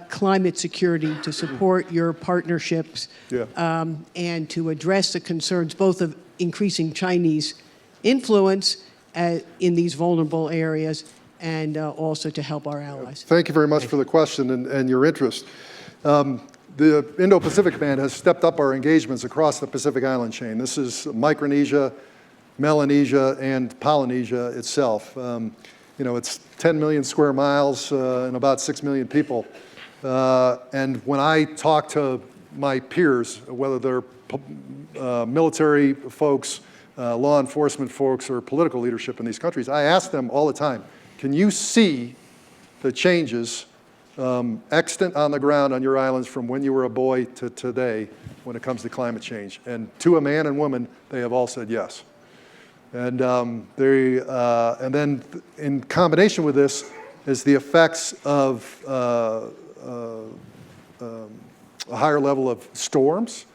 climate security to support your partnerships and to address the concerns both of increasing Chinese influence in these vulnerable areas and also to help our allies? Thank you very much for the question and your interest. The Indo-Pacific Command has stepped up our engagements across the Pacific Island chain. This is Micronesia, Melanesia, and Polynesia itself. It's 10 million square miles and about 6 million people. And when I talk to my peers, whether they're military folks, law enforcement folks, or political leadership in these countries, I ask them all the time, can you see the changes extant on the ground on your islands from when you were a boy to today when it comes to climate change? And to a man and woman, they have all said yes. And then in combination with this is the effects of a higher level of storms,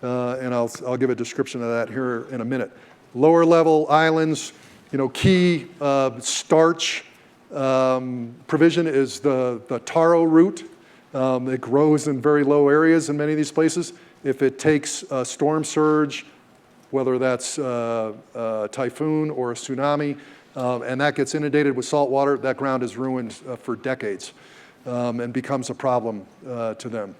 and I'll give a description of that here in a minute. Lower level islands, key starch provision is the taro root. It grows in very low areas in many of these places. If it takes a storm surge, whether that's a typhoon or a tsunami, and that gets inundated with salt water, that ground is ruined for decades and becomes a problem to them.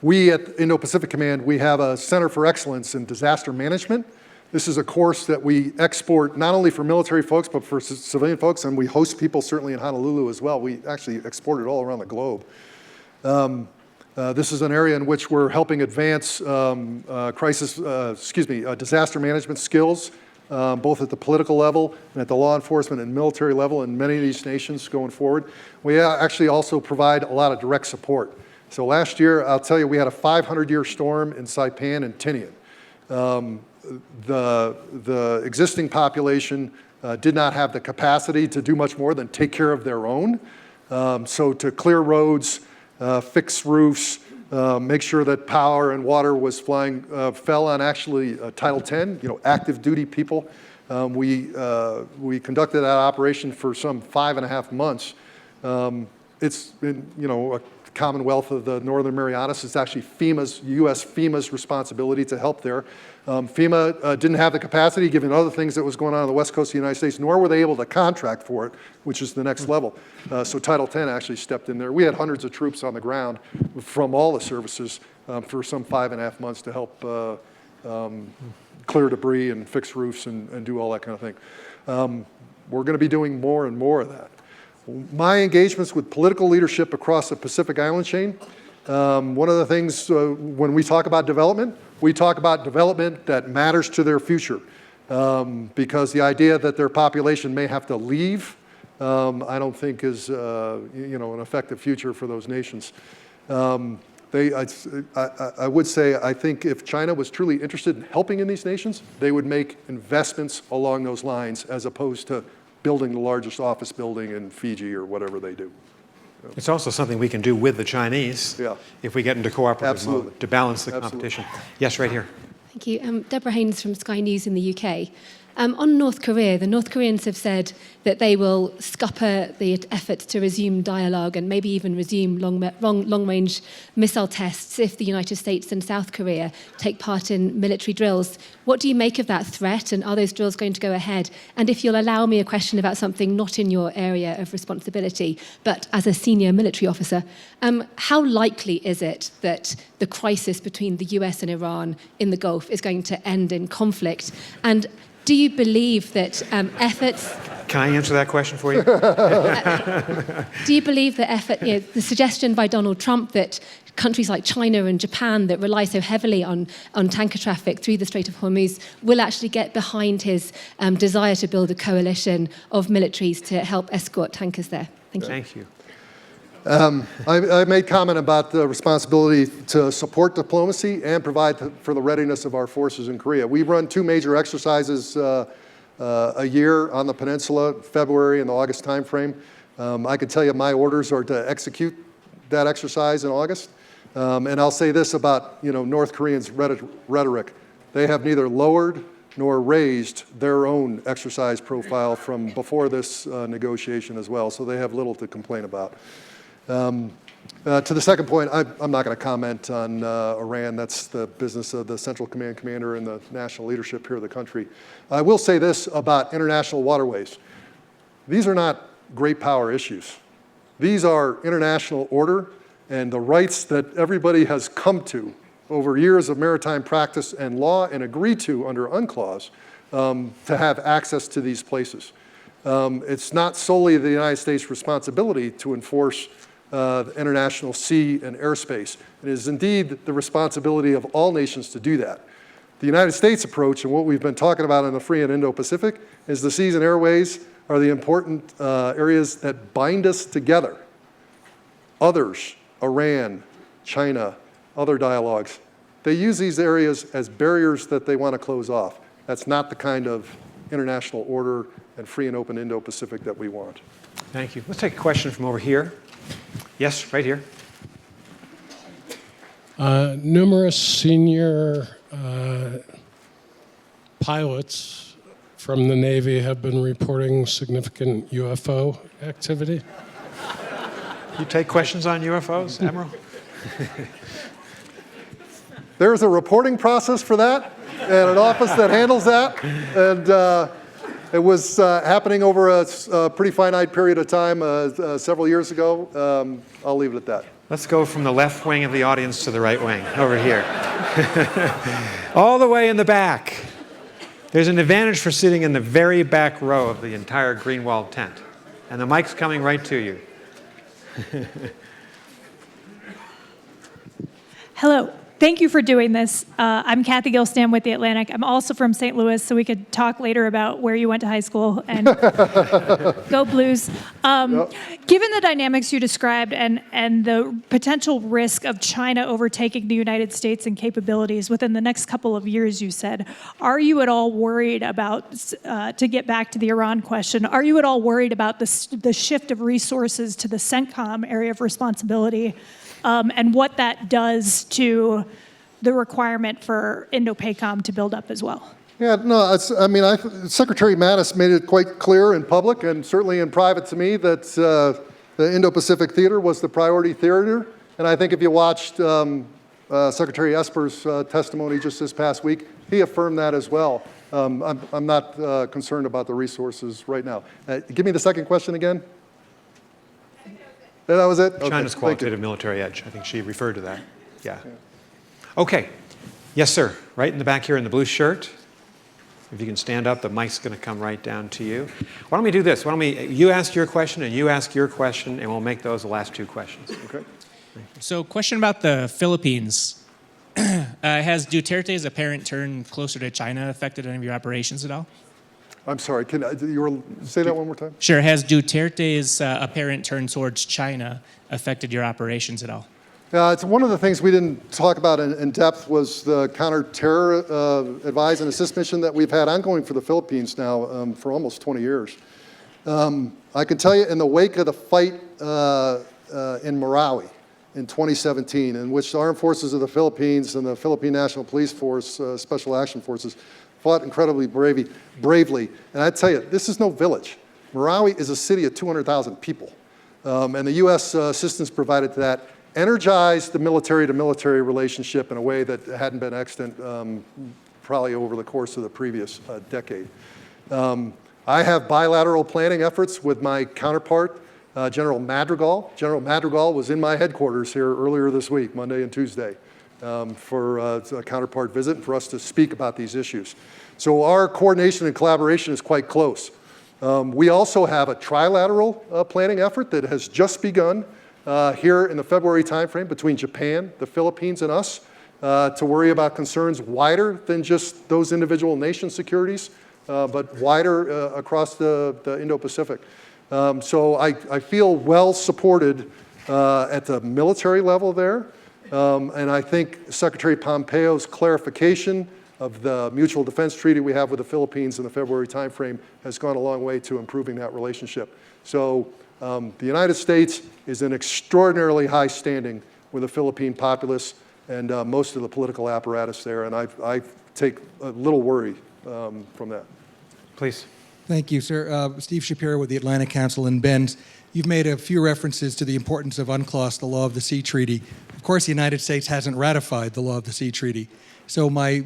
We at Indo-Pacific Command, we have a Center for Excellence in Disaster Management. This is a course that we export not only for military folks, but for civilian folks, and we host people certainly in Honolulu as well. We actually export it all around the globe. This is an area in which we're helping advance disaster management skills, both at the political level and at the law enforcement and military level in many of these nations going forward. We actually also provide a lot of direct support. So last year, I'll tell you, we had a 500-year storm in Saipan and Tinian. The existing population did not have the capacity to do much more than take care of their own. So to clear roads, fix roofs, make sure that power and water was fell on actually Title 10, active duty people. We conducted that operation for some 5.5 months. It's been, a Commonwealth of the Northern Marianas. It's actually U.S. FEMA's responsibility to help there. FEMA didn't have the capacity, given other things that was going on the west coast of the United States, nor were they able to contract for it, which is the next level. So Title 10 actually stepped in there. We had hundreds of troops on the ground from all the services for some 5.5 months to help clear debris and fix roofs and do all that kind of thing. We're going to be doing more and more of that. My engagements with political leadership across the Pacific Island chain, one of the things when we talk about development, we talk about development that matters to their future, because the idea that their population may have to leave, I don't think is an effective future for those nations. I would say, I think if China was truly interested in helping in these nations, they would make investments along those lines as opposed to building the largest office building in Fiji or whatever they do. It's also something we can do with the Chinese if we get into cooperative mode to balance the competition. Yes, right here. Thank you. Deborah Haynes from Sky News in the UK. On North Korea, the North Koreans have said that they will scupper the efforts to resume dialogue and maybe even resume long-range missile tests if the United States and South Korea take part in military drills. What do you make of that threat, and are those drills going to go ahead? And if you'll allow me a question about something not in your area of responsibility, but as a senior military officer, how likely is it that the crisis between the US and Iran in the Gulf is going to end in conflict? And do you believe that efforts... Can I answer that question for you? Do you believe that the suggestion by Donald Trump that countries like China and Japan that rely so heavily on tanker traffic through the Strait of Hormuz will actually get behind his desire to build a coalition of militaries to help escort tankers there? Thank you. Thank you. I made comment about the responsibility to support diplomacy and provide for the readiness of our forces in Korea. We run 2 major exercises a year on the peninsula, February and the August timeframe. I can tell you my orders are to execute that exercise in August. And I'll say this about North Koreans' rhetoric. They have neither lowered nor raised their own exercise profile from before this negotiation as well, so they have little to complain about. To the second point, I'm not going to comment on Iran. That's the business of the Central Command Commander and the national leadership here of the country. I will say this about international waterways. These are not great power issues. These are international order and the rights that everybody has come to over years of maritime practice and law and agreed to under UNCLOS to have access to these places. It's not solely the United States' responsibility to enforce international sea and airspace. It is indeed the responsibility of all nations to do that. The United States approach, and what we've been talking about in the free and Indo-Pacific, is the seas and airways are the important areas that bind us together. Others, Iran, China, other dialogues, they use these areas as barriers that they want to close off. That's not the kind of international order and free and open Indo-Pacific that we want. Thank you. Let's take a question from over here. Yes, right here. Numerous senior pilots from the Navy have been reporting significant UFO activity. You take questions on UFOs, Admiral? There's a reporting process for that and an office that handles that. And it was happening over a pretty finite period of time several years ago. I'll leave it at that. Let's go from the left wing of the audience to the right wing, over here. All the way in the back. There's an advantage for sitting in the very back row of the entire Greenwald tent. And the mic's coming right to you. Hello. Thank you for doing this. I'm Kathy Gilstam with The Atlantic. I'm also from St. Louis, so we could talk later about where you went to high school and go Blues. Given the dynamics you described and the potential risk of China overtaking the United States in capabilities within the next couple of years, you said, are you at all worried about, to get back to the Iran question, are you at all worried about the shift of resources to the CENTCOM area of responsibility? And what that does to the requirement for Indo-PACOM to build up as well. Yeah, no, Secretary Mattis made it quite clear in public and certainly in private to me that the Indo-Pacific theater was the priority theater. And I think if you watched Secretary Esper's testimony just this past week, he affirmed that as well. I'm not concerned about the resources right now. Give me the second question again. That was it? China's Okay, qualitative military edge. I think she referred to that. Yeah. Okay. Yes, sir. Right in the back here in the blue shirt. If you can stand up, the mic's going to come right down to you. Why don't we do this? Why don't you ask your question and you ask your question, and we'll make those the last 2 questions. Okay. So, question about the Philippines. Has Duterte's apparent turn closer to China affected any of your operations at all? I'm sorry, say that one more time? Sure. Has Duterte's apparent turn towards China affected your operations at all? It's one of the things we didn't talk about in depth was the counter-terror advise and assist mission that we've had ongoing for the Philippines now for almost 20 years. I can tell you in the wake of the fight in Marawi in 2017, in which the Armed Forces of the Philippines and the Philippine National Police Force, Special Action Forces, fought incredibly bravely. And I tell you, this is no village. Marawi is a city of 200,000 people. And the U.S. assistance provided to that energized the military-to-military relationship in a way that hadn't been extant probably over the course of the previous decade. I have bilateral planning efforts with my counterpart, General Madrigal. General Madrigal was in my headquarters here earlier this week, Monday and Tuesday. For a counterpart visit and for us to speak about these issues. So our coordination and collaboration is quite close. We also have a trilateral planning effort that has just begun here in the February timeframe between Japan, the Philippines, and us to worry about concerns wider than just those individual nation securities, but wider across the Indo-Pacific. So I feel well supported at the military level there. And I think Secretary Pompeo's clarification of the mutual defense treaty we have with the Philippines in the February timeframe has gone a long way to improving that relationship. So the United States is in extraordinarily high standing with the Philippine populace and most of the political apparatus there, and I take a little worry from that. Please. Thank you, sir. Steve Shapiro with the Atlantic Council in Bend. You've made a few references to the importance of UNCLOS, the Law of the Sea Treaty. Of course, the United States hasn't ratified the Law of the Sea Treaty. So my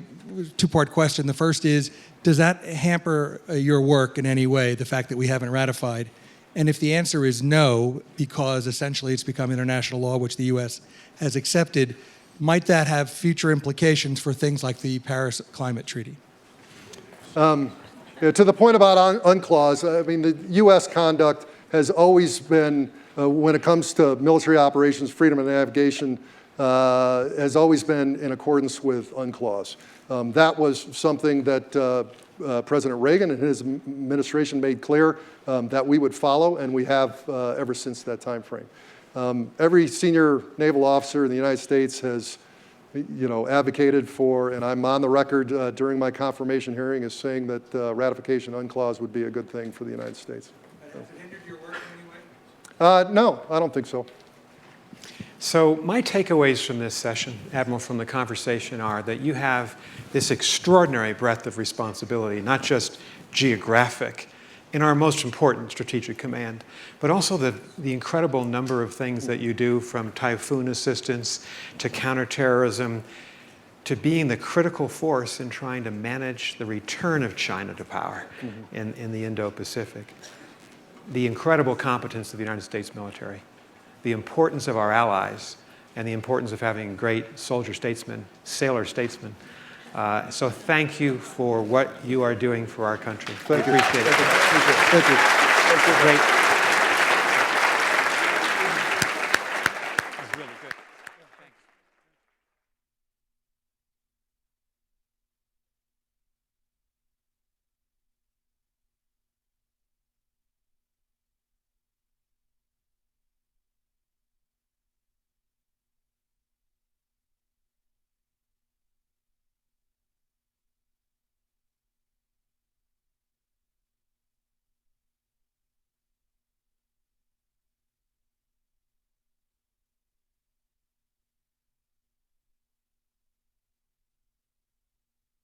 two-part question, the first is, does that hamper your work in any way, the fact that we haven't ratified? And if the answer is no, because essentially it's become international law, which the U.S. has accepted, might that have future implications for things like the Paris Climate Treaty? Yeah, to the point about UNCLOS, I mean, the U.S. conduct has always been, when it comes to military operations, freedom of navigation, has always been in accordance with UNCLOS. That was something that President Reagan and his administration made clear that we would follow, and we have ever since that time frame. Every senior naval officer in the United States has advocated for, and I'm on the record during my confirmation hearing as saying that ratification UNCLOS would be a good thing for the United States. Has it hindered your work in any way? No, I don't think so. So my takeaways from this session, Admiral, from the conversation are that you have this extraordinary breadth of responsibility, not just geographic, in our most important strategic command, but also the incredible number of things that you do, from typhoon assistance to counterterrorism to being the critical force in trying to manage the return of China to power in the Indo-Pacific. The incredible competence of the United States military, the importance of our allies, and the importance of having great soldier statesmen, sailor statesmen. So thank you for what you are doing for our country. Thank you. Appreciate it. Thank you. Thank you. Great.